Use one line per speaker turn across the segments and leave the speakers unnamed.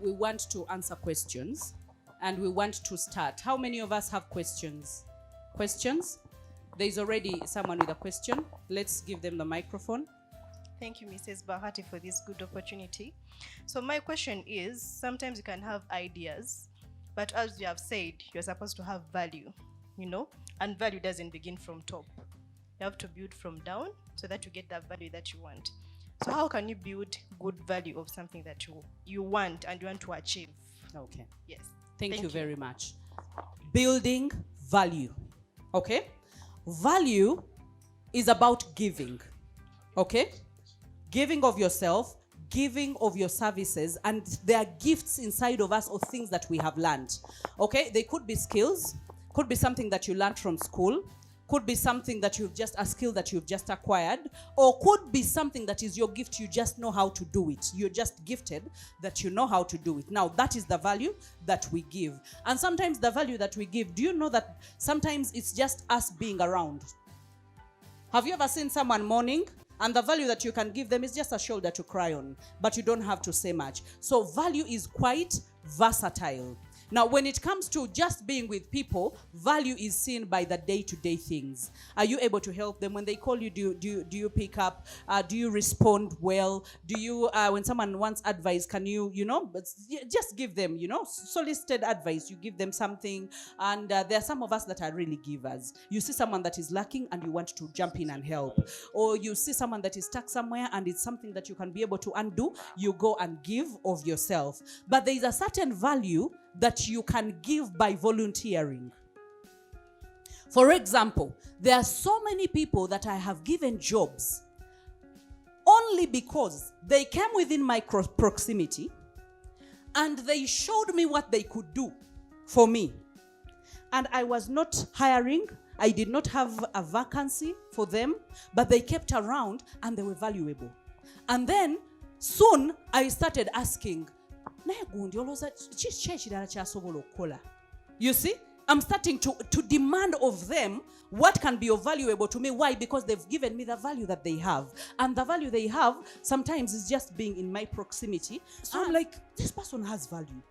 we want to answer questions and we want to start. How many of us have questions? Questions? There's already someone with a question. Let's give them the microphone.
Thank you, Mrs. Bahati, for this good opportunity. So my question is, sometimes you can have ideas, but as you have said, you're supposed to have value, and value doesn't begin from top. You have to build from down so that you get that value that you want. So how can you build good value of something that you want and you want to achieve?
Okay.
Yes.
Thank you very much. Building value. Okay? Value is about giving. Okay? Giving of yourself, giving of your services, and there are gifts inside of us or things that we have learned. Okay? They could be skills, could be something that you learned from school, could be something that a skill that you've just acquired, or could be something that is your gift, you just know how to do it. You're just gifted that you know how to do it. Now, that is the value that we give. And sometimes the value that we give, do you know that sometimes it's just us being around? Have you ever seen someone mourning? And the value that you can give them is just a shoulder to cry on, but you don't have to say much. So value is quite versatile. Now, when it comes to just being with people, value is seen by the day-to-day things. Are you able to help them? When they call you, do you pick up? Do you respond well? Do you, when someone wants advice, can you, just give them, solicited advice. You give them something. And there are some of us that are really givers. You see someone that is lacking and you want to jump in and help. Or you see someone that is stuck somewhere and it's something that you can be able to undo. You go and give of yourself. But there is a certain value that you can give by volunteering. For example, there are so many people that I have given jobs only because they came within my proximity and they showed me what they could do for me. And I was not hiring. I did not have a vacancy for them, but they kept around and they were valuable. And then soon I started asking, you see, I'm starting to demand of them what can be valuable to me. Why? Because they've given me the value that they have. And the value they have sometimes is just being in my proximity. So I'm like, this person has value.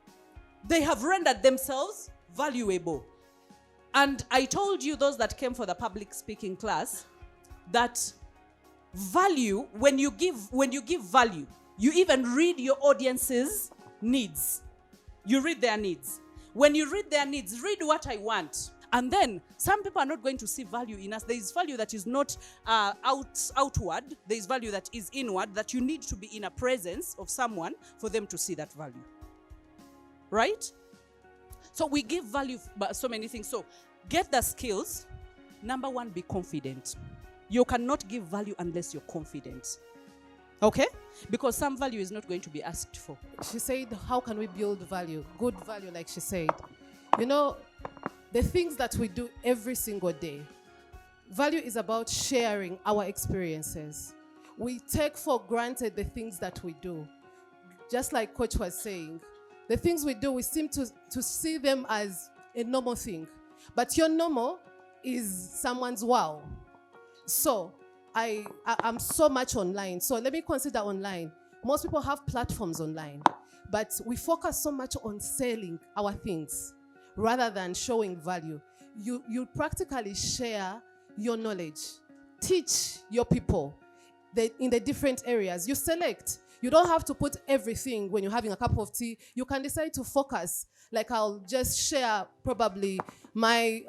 They have rendered themselves valuable. And I told you, those that came for the public speaking class, that value, when you give value, you even read your audience's needs. You read their needs. When you read their needs, read what I want. And then some people are not going to see value in us. There is value that is not outward. There is value that is inward, that you need to be in a presence of someone for them to see that value. Right? So we give value by so many things. So get the skills. Number one, be confident. You cannot give value unless you're confident. Okay? Because some value is not going to be asked for.
She said, how can we build value? Good value, like she said. The things that we do every single day, value is about sharing our experiences. We take for granted the things that we do. Just like Coach was saying, the things we do, we seem to see them as a normal thing. But your normal is someone's wow. So, I'm so much online. So let me consider online. Most people have platforms online, but we focus so much on selling our things rather than showing value. You practically share your knowledge. Teach your people in the different areas. You select. You don't have to put everything when you're having a cup of tea. You can decide to focus. Like I'll just share probably my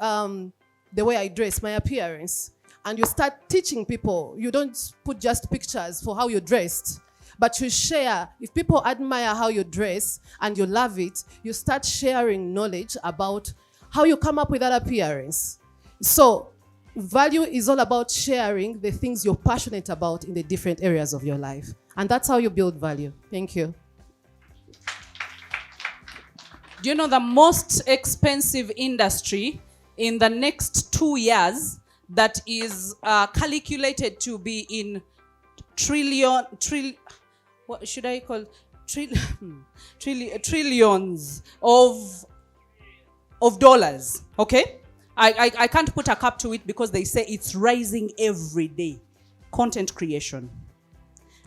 the way I dress, my appearance. And you start teaching people. You don't put just pictures for how you're dressed, but you share. If people admire how you dress and you love it, you start sharing knowledge about how you come up with that appearance. So value is all about sharing the things you're passionate about in the different areas of your life. And that's how you build value. Thank you.
Do you know the most expensive industry in the next 2 years that is calculated to be in trillions of dollars, okay? I can't put a cap to it because they say it's rising every day. Content creation.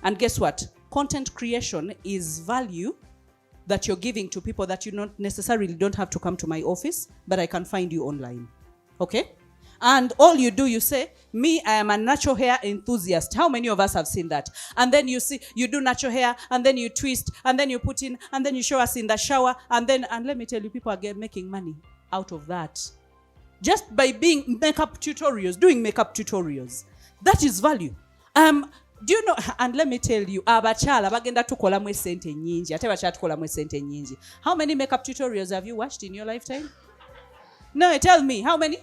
And guess what? Content creation is value that you're giving to people that you not necessarily don't have to come to my office, but I can find you online. Okay? And all you do, you say, me, I am a natural hair enthusiast. How many of us have seen that? And then you see, you do natural hair, and then you twist, and then you put in, and then you show us in the shower, and let me tell you, people are making money out of that. Just by doing makeup tutorials. That is value. Do you know, and let me tell you, abachala bagenda tukola mwe sente nyingi, ate bachala tukola mwe sente nyingi. How many makeup tutorials have you watched in your lifetime? No, tell me, how many?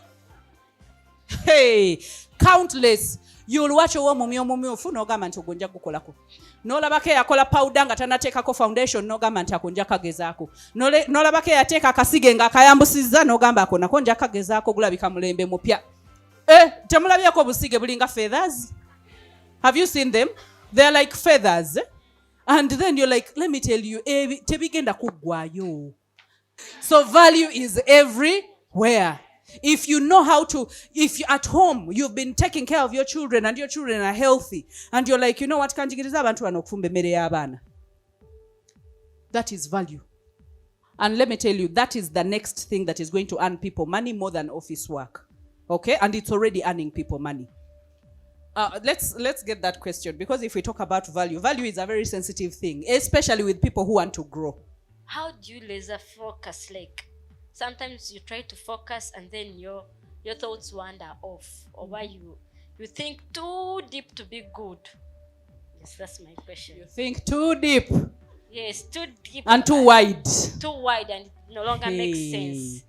Hey, countless. You'll watch owo mumyo ofuna ogamba nti ogonja kukolako. Nolabake yakola powder nga tanateekako foundation n'ogamba nti akonja kagezaako. Nolabake yateeka akasige nga akayambusizza n'ogamba ako nako nja kagezaako gulabika mulembe mupya. Temulabyeko obusige bulinga feathers? Have you seen them? They're like feathers. And then you're like, let me tell you, tebigenda kuggwayo. So value is everywhere. If you know how to, if you're at home, you've been taking care of your children and your children are healthy, and you're like, you know what, kanjigiriza abantu bano okufumba emmere y'abaana. That is value. And let me tell you, that is the next thing that is going to earn people money more than office work. Okay? And it's already earning people money. Let's get that question, because if we talk about value is a very sensitive thing, especially with people who want to grow.
How do you laser focus? Like, sometimes you try to focus and then your thoughts wander off, or why you think too deep to be good. Yes, that's my question.
You think too deep.
Yes, too deep.
And too wide.
Too wide, and it no longer makes sense.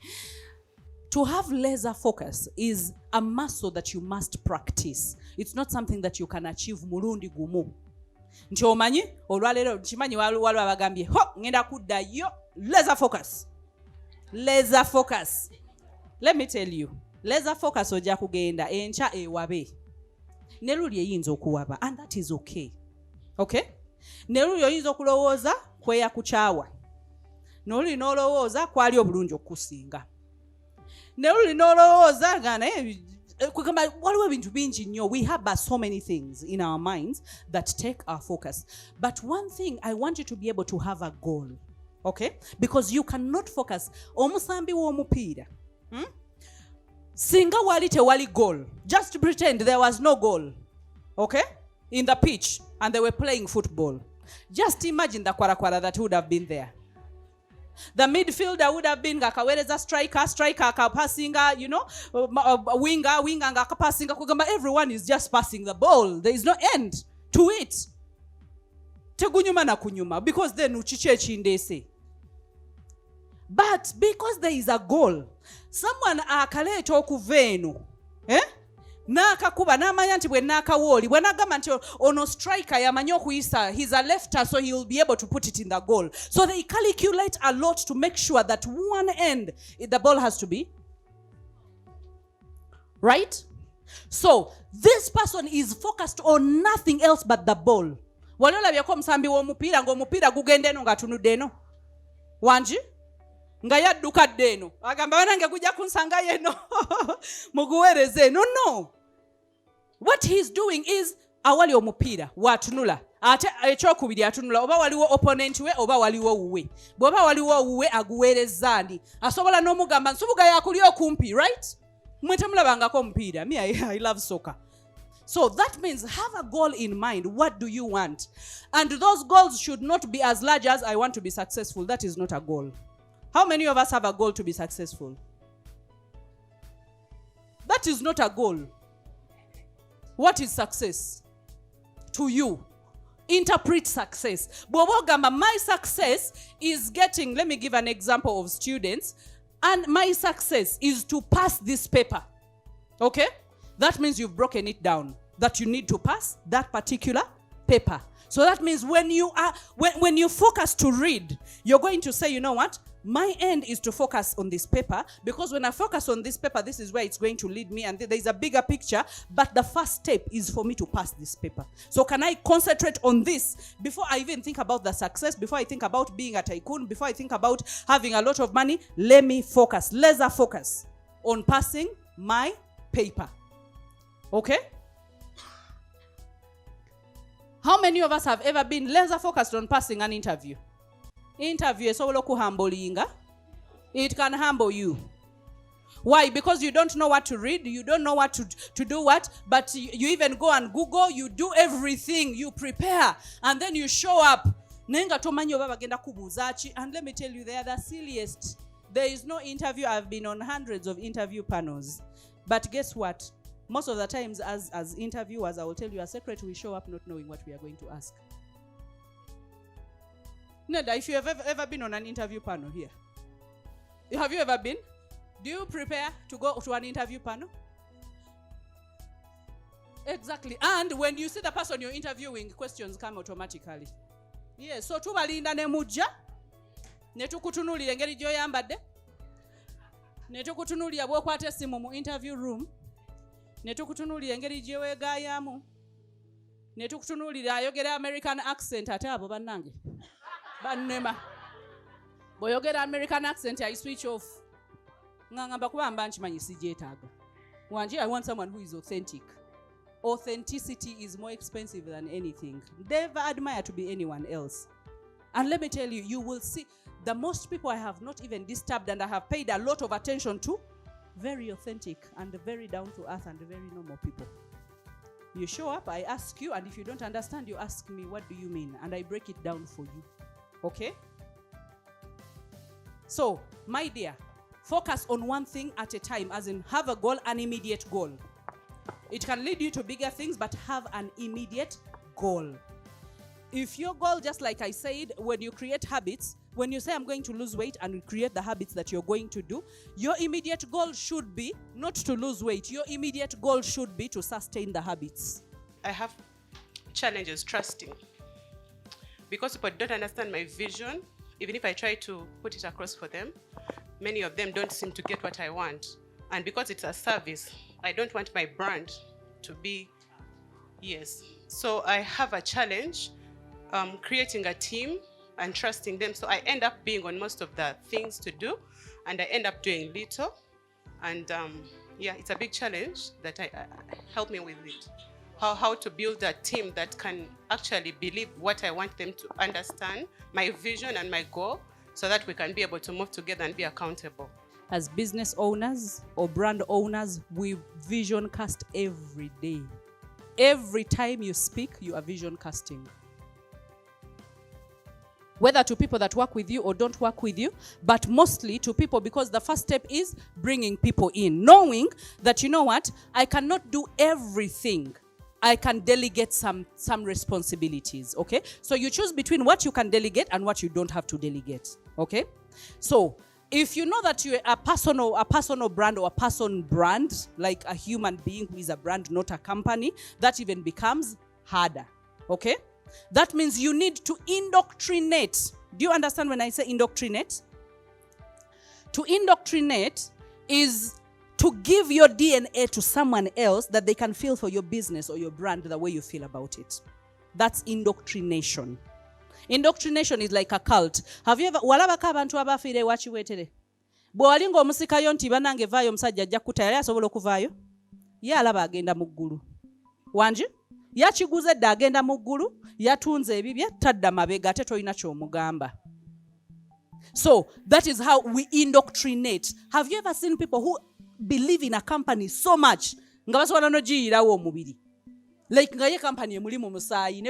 To have laser focus is a muscle that you must practice. It's not something that you can achieve mulundi gumu. Nti omanyi olwalero kimanyi waliwo abagambye ngenda kuddayo laser focus. Laser focus. Let me tell you, laser focus ojja kugenda encha ewabe. Neruli eyinza okuwaba, and that is okay. Okay? Neruli oyinza okulowooza kweya kuchawa. Noli nolowooza kwali obulungi okusinga. Neruli nolowooza nga naye kugamba waliwo ebintu bingi nnyo. We have so many things in our minds that take our focus. But one thing, I want you to be able to have a goal. Okay? Because you cannot focus. Omusambi w'omupiira. Singa wali tewali goal. Just pretend there was no goal. Okay? In the pitch. And they were playing football. Just imagine the kwara that would have been there. The midfielder would have been Gakawereza striker akapasinga, you know, winger nga akapasinga kugamba. Everyone is just passing the ball. There is no end to it. Tegunyuma na kunyuma, because then uchiche chindese. But because there is a goal, someone akaleta okuveno, n'akakuba n'amanya nti bwe n'akawooli bwe n'agamba nti ono striker yamanyi okuyisa, he's a lefter, so he will be able to put it in the goal. So they calculate a lot to make sure that one end the ball has to be right. So this person is focused on nothing else but the ball. Walolabyeko omusambi w'omupiira ng'omupiira gugenda eno ng'atunudde eno wangi nga yadduka dde eno agamba banange gujja kunsanga yeno muguweereze. No. What he's doing is awali omupiira waatunula, ate ekyokubiri atunula oba waliwo opponent we oba waliwo wuwe. Bw'oba waliwo wuwe aguweereza ndi asobola n'omugamba nsubuga yakuli okumpi, right? Mwe temulabangako omupiira. Me, I love soccer. So that means have a goal in mind. What do you want? And those goals should not be as large as I want to be successful. That is not a goal. How many of us have a goal to be successful? That is not a goal. What is success to you? Interpret success. Bw'obogamba my success is getting, let me give an example of students, and my success is to pass this paper. Okay? That means you've broken it down, that you need to pass that particular paper. So that means when you focus to read, you're going to say, you know what? My end is to focus on this paper, because when I focus on this paper, this is where it's going to lead me, and there's a bigger picture, but the first step is for me to pass this paper. So can I concentrate on this before I even think about the success, before I think about being a tycoon, before I think about having a lot of money? Let me focus, laser focus on passing my paper. Okay? How many of us have ever been laser focused on passing an interview? interview esobola okuhambulinga. It can humble you. Why? Because you don't know what to read, you don't know what to do what, but you even go and Google, you do everything, you prepare, and then you show up. And let me tell you, they are the silliest. There is no interview. I've been on hundreds of interview panels. But guess what? Most of the times as interviewers, I will tell you, a secret, we show up not knowing what we are going to ask. Neda, if you have ever been on an interview panel here, have you ever been? Do you prepare to go to an interview panel? Exactly. And when you see the person you're interviewing, questions come automatically. Yes, so tubalinda ne mujja ne tukutunulira engeri gy'oyambadde ne tukutunulira bw'okwata essimu mu interview room ne tukutunulira engeri gyeweegaayamu ne tukutunulira ayogera American accent ate abo bannange bannema bw'oyogera American accent I switch off ngamba kuba mba nkimanyi sigyetaaga wanje I want someone who is authentic. Authenticity is more expensive than anything. Never admire to be anyone else. And let me tell you, you will see the most people I have not even disturbed and I have paid a lot of attention to, very authentic and very down to earth and very normal people. You show up, I ask you, and if you don't understand, you ask me, what do you mean? And I break it down for you. Okay? So, my dear, focus on one thing at a time, as in have a goal, an immediate goal. It can lead you to bigger things, but have an immediate goal. If your goal, just like I said, when you create habits, when you say I'm going to lose weight and you create the habits that you're going to do, your immediate goal should be not to lose weight. Your immediate goal should be to sustain the habits.
I have challenges trusting. Because people don't understand my vision, even if I try to put it across for them, many of them don't seem to get what I want. And because it's a service, I don't want my brand to be, yes. So I have a challenge creating a team and trusting them. So I end up being on most of the things to do, and I end up doing little. And yeah, it's a big challenge that I help me with it. How to build a team that can actually believe what I want them to understand, my vision and my goal, so that we can be able to move together and be accountable.
As business owners or brand owners, we vision cast every day. Every time you speak, you are vision casting. Whether to people that work with you or don't work with you, but mostly to people, because the first step is bringing people in. Knowing that, you know what, I cannot do everything. I can delegate some responsibilities, okay? So you choose between what you can delegate and what you don't have to delegate, okay? So if you know that you're a personal brand or a person brand, like a human being who is a brand, not a company, that even becomes harder, okay? That means you need to indoctrinate. Do you understand when I say indoctrinate? To indoctrinate is to give your DNA to someone else that they can feel for your business or your brand the way you feel about it. That's indoctrination. Indoctrination is like a cult. Have you ever walabako abantu abafiire wakiweetere? Bwe walinga omusikayo nti banange vaayo omusajja ajja kukuta yali asobola okuvaayo? Ye alaba agenda mu ggulu. Wanje? Yakiguze dda agenda mu ggulu, yatunze ebibye, tadda mabega ate tolina ky'omugamba. So that is how we indoctrinate. Have you ever seen people who believe in a company so much nga basobola n'ogiyirawo omubiri? Like nga ye company emuli mu musaayi ne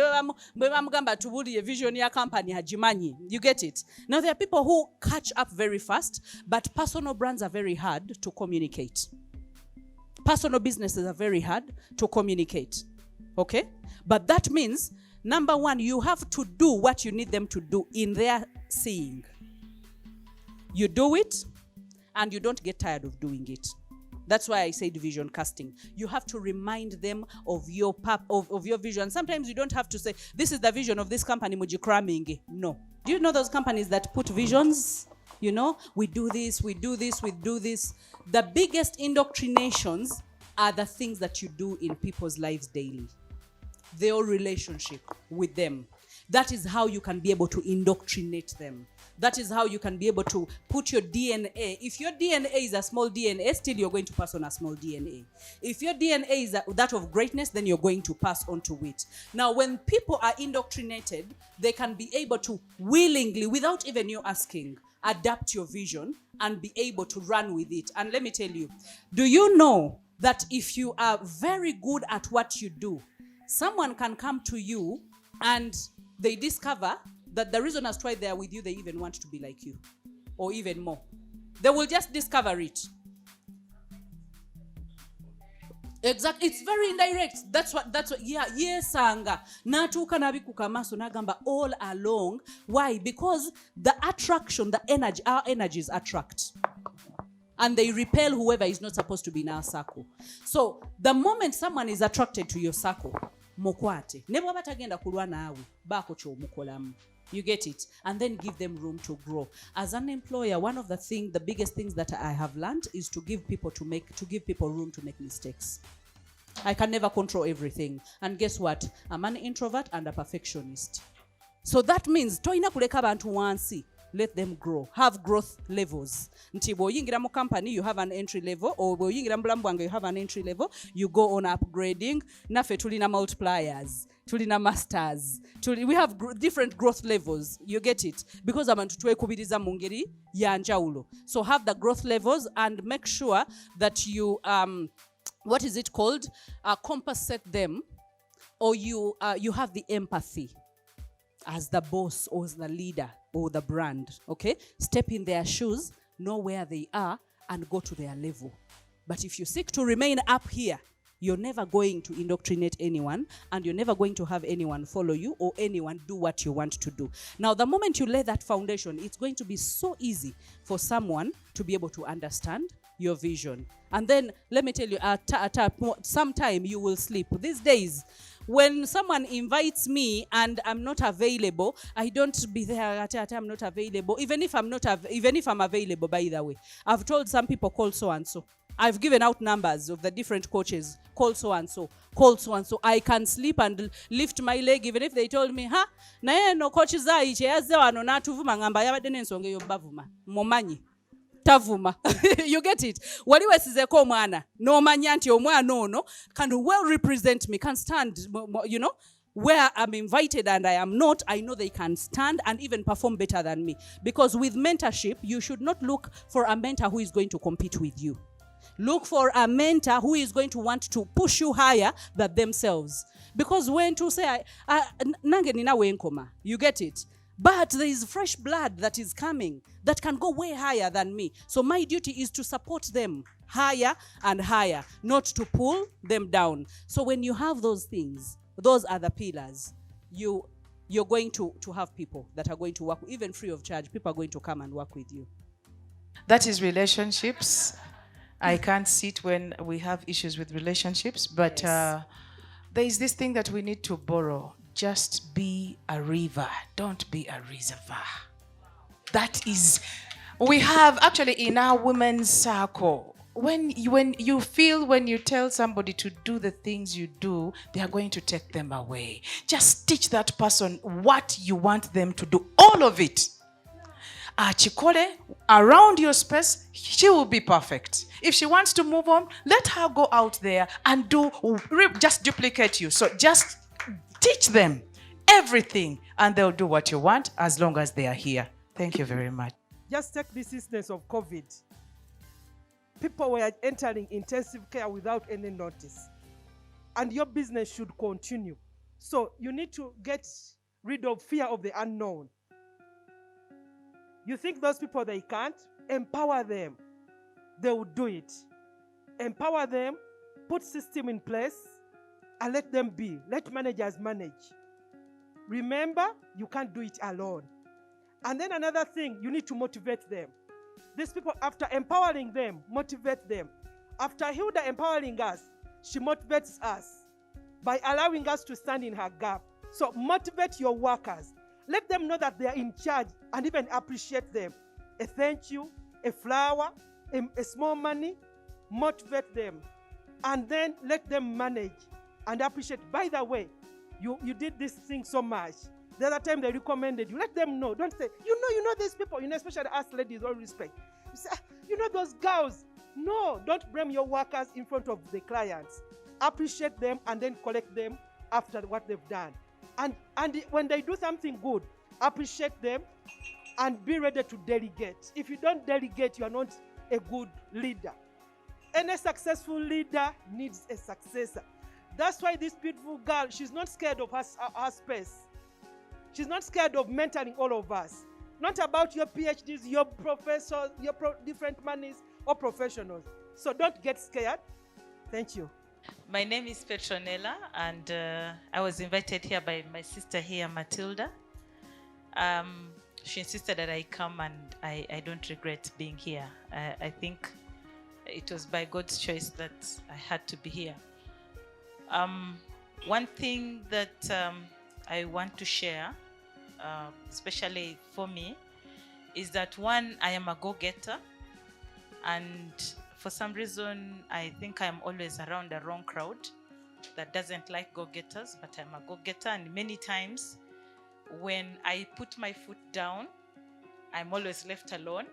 bwe bamugamba tubulire vision ya company hagimanyi. You get it? Now there are people who catch up very fast, but personal brands are very hard to communicate. Personal businesses are very hard to communicate. Okay? But that means, number one, you have to do what you need them to do in their seeing. You do it, and you don't get tired of doing it. That's why I said vision casting. You have to remind them of your of your vision. Sometimes you don't have to say, this is the vision of this company, mujikramingi. No. Do you know those companies that put visions? You know, we do this, we do this, we do this. The biggest indoctrinations are the things that you do in people's lives daily. Their relationship with them. That is how you can be able to indoctrinate them. That is how you can be able to put your DNA. If your DNA is a small DNA, still you're going to pass on a small DNA. If your DNA is that of greatness, then you're going to pass on to it. Now, when people are indoctrinated, they can be able to willingly, without even you asking, adapt your vision and be able to run with it. And let me tell you, do you know that if you are very good at what you do, someone can come to you and they discover that the reason as to why they are with you, they even want to be like you, or even more. They will just discover it. Exactly. It's very indirect. That's what, yeah, yes, anga. Natuka nabikuka maso nagamba all along. Why? Because the attraction, the energy, our energies attract. And they repel whoever is not supposed to be in our circle. So the moment someone is attracted to your circle, mokwate. Nebo batagenda kulwa naawe, bako cho mukolamu. You get it? And then give them room to grow. As an employer, one of the biggest things that I have learned is to give people room to make mistakes. I can never control everything. And guess what? I'm an introvert and a perfectionist. So that means, toina kuleka bantu wansi. Let them grow. Have growth levels. Nti boyingira mu company, you have an entry level, or boyingira mbulambwanga, you have an entry level. You go on upgrading. Nafe tulina multipliers. Tulina masters. We have different growth levels. You get it? Because abantu twekubiriza mu ngeri ya njawulo. So have the growth levels and make sure that you what is it called? Compensate them, or you have the empathy as the boss or as the leader or the brand. Okay? Step in their shoes, know where they are, and go to their level. But if you seek to remain up here, you're never going to indoctrinate anyone, and you're never going to have anyone follow you or anyone do what you want to do. Now, the moment you lay that foundation, it's going to be so easy for someone to be able to understand your vision. And then, let me tell you, sometime you will sleep. These days, when someone invites me and I'm not available, I don't be there at I'm not available. Even if I'm available, by the way. I've told some people, call so and so. I've given out numbers of the different coaches. Call so and so. Call so and so. I can sleep and lift my leg even if they told me, ha, na no coaches aiche yaze wano natuvuma ngamba yabadde nensonga yo bavuma. Momanyi. Tavuma. You get it? Waliwe sizeko omwana. No manya nti omwana ono can well represent me, can stand, you know, where I'm invited and I am not, I know they can stand and even perform better than me. Because with mentorship, you should not look for a mentor who is going to compete with you. Look for a mentor who is going to want to push you higher than themselves. Because when to say, nange nina wenkoma, you get it? But there is fresh blood that is coming that can go way higher than me. So my duty is to support them higher and higher, not to pull them down. So when you have those things, those are the pillars. You're going to have people that are going to work, even free of charge. People are going to come and work with you.
That is relationships. I can't sit when we have issues with relationships, but
Yes.
there is this thing that we need to borrow. Just be a river, don't be a reservoir. That is, we have actually in our women's circle, when you tell somebody to do the things you do, they are going to take them away. Just teach that person what you want them to do, all of it. Chikole, around your space, she will be perfect. If she wants to move on, let her go out there and just duplicate you. So just teach them everything and they'll do what you want as long as they are here. Thank you very much.
Just take this instance of COVID. People were entering intensive care without any notice. And your business should continue. So you need to get rid of fear of the unknown. You think those people, they can't? Empower them. They will do it. Empower them, put system in place, and let them be. Let managers manage. Remember, you can't do it alone. And then another thing, you need to motivate them. These people, after empowering them, motivate them. After Hilda empowering us, she motivates us by allowing us to stand in her gap. So motivate your workers. Let them know that they are in charge and even appreciate them. A thank you, a flower, a small money, motivate them. And then let them manage and appreciate. By the way, you did this thing so much. The other time they recommended you, let them know. Don't say, you know these people, especially us ladies, all respect. You say, those girls. No, don't blame your workers in front of the clients. Appreciate them and then collect them after what they've done. And when they do something good, appreciate them and be ready to delegate. If you don't delegate, you are not a good leader. Any successful leader needs a successor. That's why this beautiful girl, she's not scared of her space. She's not scared of mentoring all of us. Not about your PhDs, your professors, your different monies or professionals. So don't get scared. Thank you.
My name is Petronella, and I was invited here by my sister here, Matilda. She insisted that I come, and I don't regret being here. I think it was by God's choice that I had to be here. One thing that I want to share, especially for me, is that one, I am a go-getter, and for some reason, I think I'm always around the wrong crowd that doesn't like go-getters, but I'm a go-getter, and many times when I put my foot down, I'm always left alone,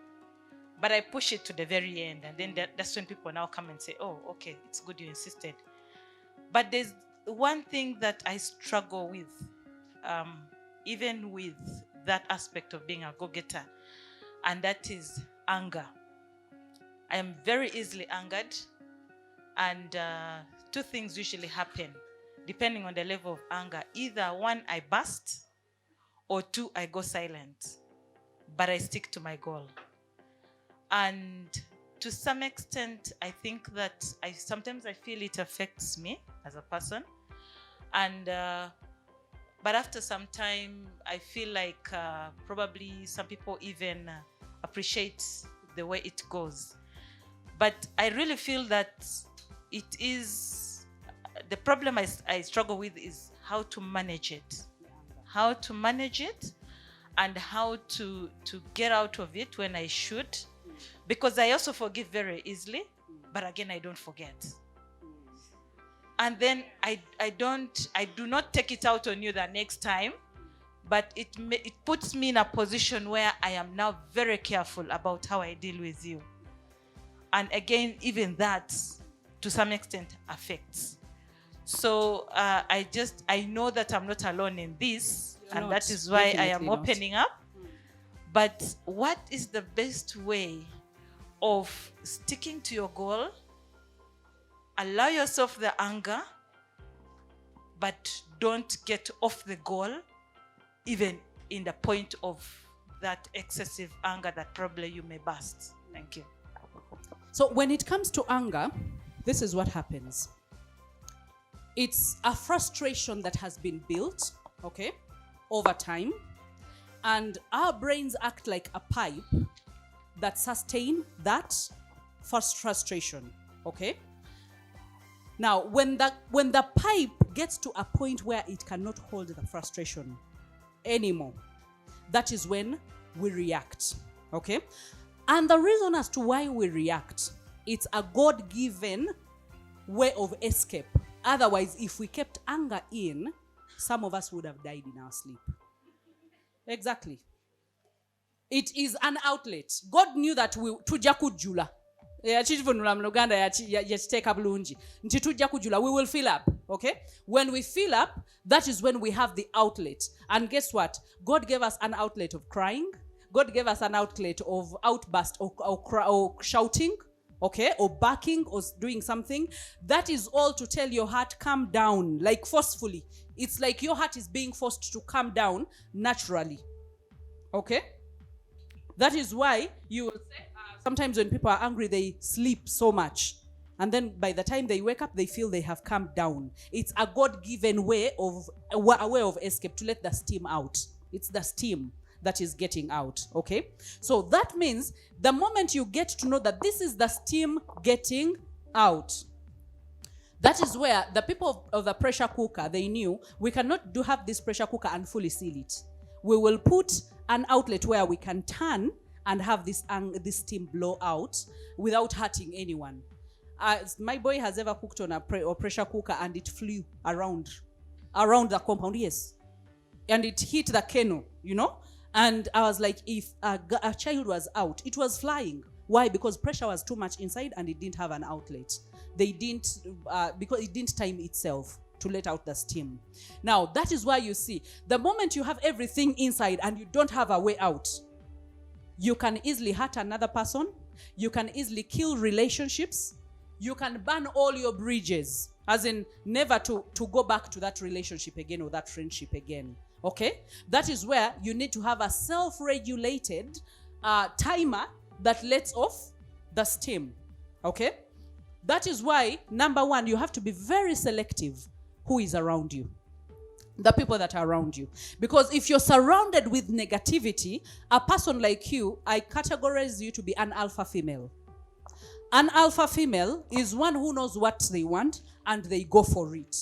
but I push it to the very end, and then that's when people now come and say, oh, okay, it's good you insisted. But there's one thing that I struggle with, even with that aspect of being a go-getter, and that is anger. I am very easily angered, and two things usually happen depending on the level of anger. Either one, I burst, or two, I go silent, but I stick to my goal. And to some extent, I think that sometimes I feel it affects me as a person. And but after some time, I feel like probably some people even appreciate the way it goes. But I really feel that it is, the problem I struggle with is how to manage it. How to manage it and how to get out of it when I should. Because I also forgive very easily, but again, I don't forget. And then I do not take it out on you the next time, but it puts me in a position where I am now very careful about how I deal with you. And again, even that, to some extent, affects. So I know that I'm not alone in this, and that is why I am opening up. But what is the best way of sticking to your goal? Allow yourself the anger, but don't get off the goal, even in the point of that excessive anger that probably you may burst. Thank you.
So when it comes to anger, this is what happens. It's a frustration that has been built, okay, over time. And our brains act like a pipe that sustain that first frustration, okay? Now, when the pipe gets to a point where it cannot hold the frustration anymore, that is when we react, okay? And the reason as to why we react, it's a God-given way of escape. Otherwise, if we kept anger in, some of us would have died in our sleep. Exactly. It is an outlet. God knew that tujja kujjula. Yachivunula mu Luganda yachiteeka bulungi. Nti tujja kujjula. We will fill up. Okay? When we fill up, that is when we have the outlet. And guess what? God gave us an outlet of crying. God gave us an outlet of outburst or shouting, okay, or barking or doing something. That is all to tell your heart, calm down, like forcefully. It's like your heart is being forced to calm down naturally, okay? That is why you will say, sometimes when people are angry, they sleep so much. And then by the time they wake up, they feel they have calmed down. It's a God-given way of escape, to let the steam out. It's the steam that is getting out, okay? So that means the moment you get to know that this is the steam getting out, that is where the people of the pressure cooker, they knew we cannot have this pressure cooker and fully seal it. We will put an outlet where we can turn and have this steam blow out without hurting anyone. My boy has ever cooked on a pressure cooker and it flew around the compound, yes. and it hit the kennel, and I was like, if a child was out, it was flying. Why? Because pressure was too much inside and it didn't have an outlet. They didn't, because it didn't time itself to let out the steam. Now, that is why you see, the moment you have everything inside and you don't have a way out, you can easily hurt another person. You can easily kill relationships. You can burn all your bridges, as in never to go back to that relationship again or that friendship again. Okay? That is where you need to have a self-regulated timer that lets off the steam. Okay? That is why, number one, you have to be very selective who is around you. The people that are around you. Because if you're surrounded with negativity, a person like you, I categorize you to be an alpha female. An alpha female is one who knows what they want and they go for it.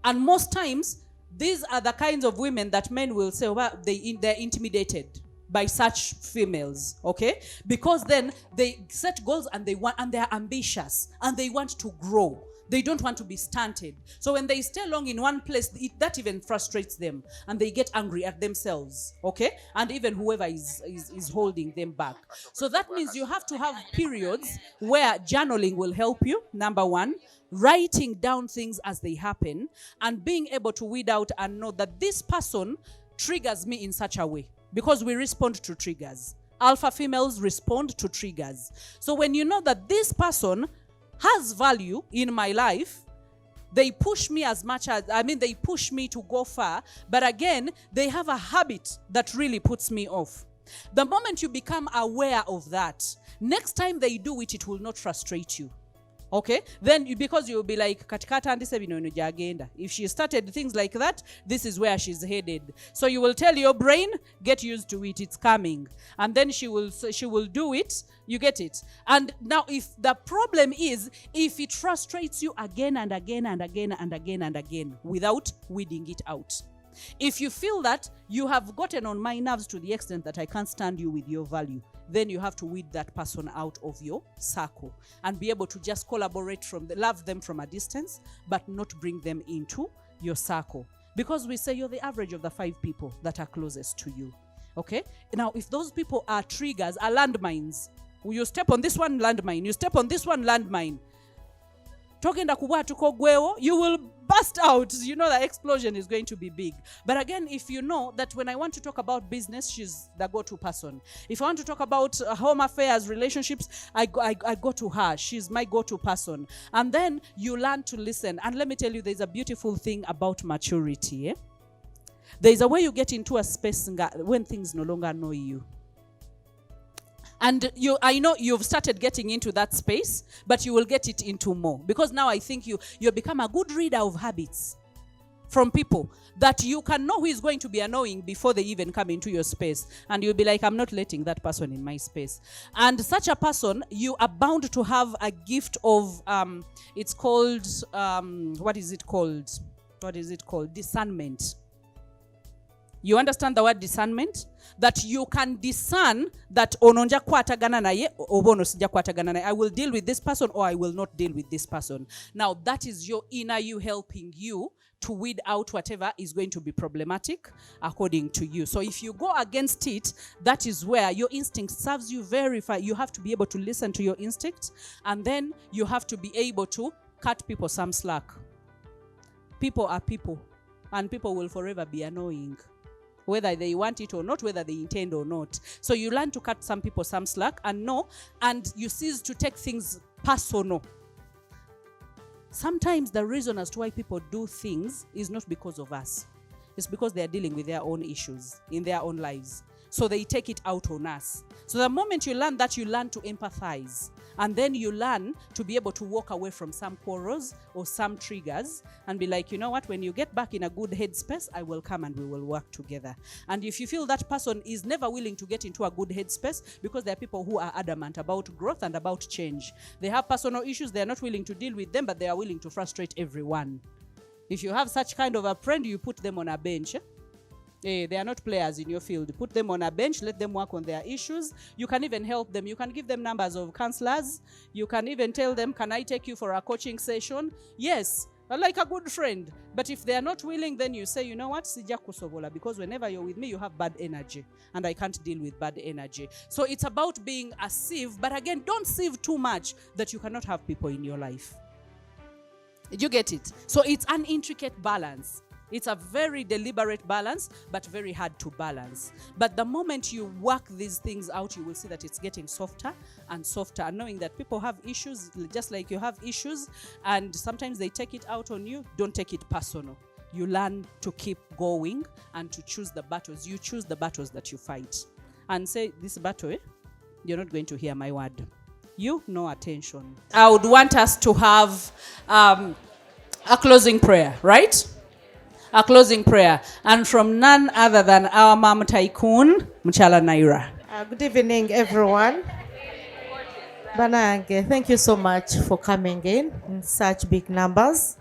And most times, these are the kinds of women that men will say, well, they're intimidated by such females, okay? Because then they set goals and they're ambitious and they want to grow. They don't want to be stunted. So when they stay long in one place, that even frustrates them and they get angry at themselves, okay? And even whoever is holding them back. So that means you have to have periods where journaling will help you, number one, writing down things as they happen and being able to weed out and know that this person triggers me in such a way, because we respond to triggers. Alpha females respond to triggers. So when you know that this person has value in my life, they push me they push me to go far, but again, they have a habit that really puts me off. The moment you become aware of that, next time they do it, it will not frustrate you. Okay? Then because you'll be like, if she started things like that, this is where she's headed. So you will tell your brain, get used to it, it's coming. And then she will do it, you get it. And now if the problem is, if it frustrates you again and again and again and again and again without weeding it out. If you feel that you have gotten on my nerves to the extent that I can't stand you with your value, then you have to weed that person out of your circle and be able to just collaborate love them from a distance, but not bring them into your circle. Because we say you're the average of the 5 people that are closest to you. Okay? Now, if those people are triggers, are landmines, you step on this one landmine, you step on this one landmine, you will burst out. You know the explosion is going to be big. But again, if you know that when I want to talk about business, she's the go-to person. If I want to talk about home affairs, relationships, I go to her. She's my go-to person. And then you learn to listen. And let me tell you, there's a beautiful thing about maturity. Eh? There's a way you get into a space when things no longer know you. And I know you've started getting into that space, but you will get it into more. Because now I think you become a good reader of habits from people that you can know who is going to be annoying before they even come into your space. And you'll be like, I'm not letting that person in my space. And such a person, you are bound to have a gift of, it's called, what is it called? Discernment. You understand the word discernment? That you can discern that ononja kwatagana naye obono sija kwatagana naye. I will deal with this person or I will not deal with this person. Now that is your inner you helping you to weed out whatever is going to be problematic according to you. So if you go against it, that is where your instinct serves you very far. You have to be able to listen to your instinct, and then you have to be able to cut people some slack. People are people, and people will forever be annoying, whether they want it or not, whether they intend or not. So you learn to cut some people some slack and you cease to take things personal. Sometimes the reason as to why people do things is not because of us. It's because they are dealing with their own issues in their own lives. So they take it out on us. So the moment you learn that, you learn to empathize. And then you learn to be able to walk away from some quarrels or some triggers and be like, you know what, when you get back in a good headspace, I will come and we will work together. And if you feel that person is never willing to get into a good headspace, because there are people who are adamant about growth and about change. They have personal issues, they are not willing to deal with them, but they are willing to frustrate everyone. If you have such kind of a friend, you put them on a bench. They are not players in your field. Put them on a bench, let them work on their issues. You can even help them. You can give them numbers of counselors. You can even tell them, can I take you for a coaching session? Yes, like a good friend. But if they are not willing, then you say, you know what, sija kusobola, because whenever you're with me, you have bad energy, and I can't deal with bad energy. So it's about being a sieve, but again, don't sieve too much that you cannot have people in your life. Did you get it? So it's an intricate balance. It's a very deliberate balance, but very hard to balance. But the moment you work these things out, you will see that it's getting softer and softer. And knowing that people have issues, just like you have issues, and sometimes they take it out on you, don't take it personal. You learn to keep going and to choose the battles. You choose the battles that you fight. And say, this battle, you're not going to hear my word. You, no attention. I would want us to have a closing prayer, right? A closing prayer, and from none other than our Mom Tycoon, Mchala Naira.
Good evening, everyone. Banange, thank you so much for coming in such big numbers.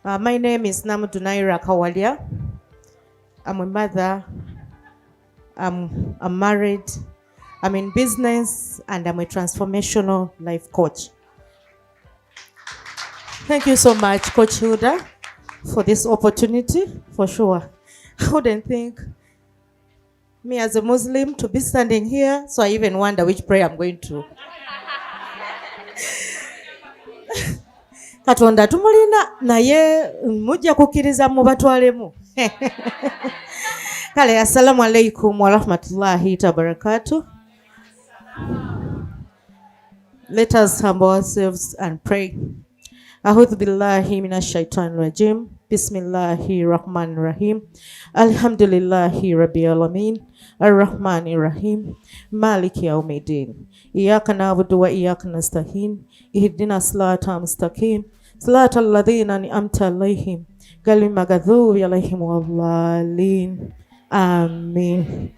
My name is Namudu Naira Kawalia. I'm a mother. I'm married. I'm in business, and I'm a transformational life coach. Thank you so much, Coach Hilda, for this opportunity, for sure. I wouldn't think me as a Muslim to be standing here, so I even wonder which prayer I'm going to. Katonda tumulina naye mujja kukkiriza mu batwalemu. Kale, assalamu alaikum wa rahmatullahi tabarakatuh. Let us humble ourselves and pray. A'udhu billahi minash shaitanir rajim. Bismillahir rahmanir rahim. Alhamdulillahi rabbil alamin. Ar-Rahmanir Rahim. Maliki yawmiddin. Iyyaka na'budu wa iyyaka nasta'in. Ihdinas siratal mustaqim. Siratal ladzina an'amta 'alaihim ghayril maghdubi 'alaihim waladdallin. Amen.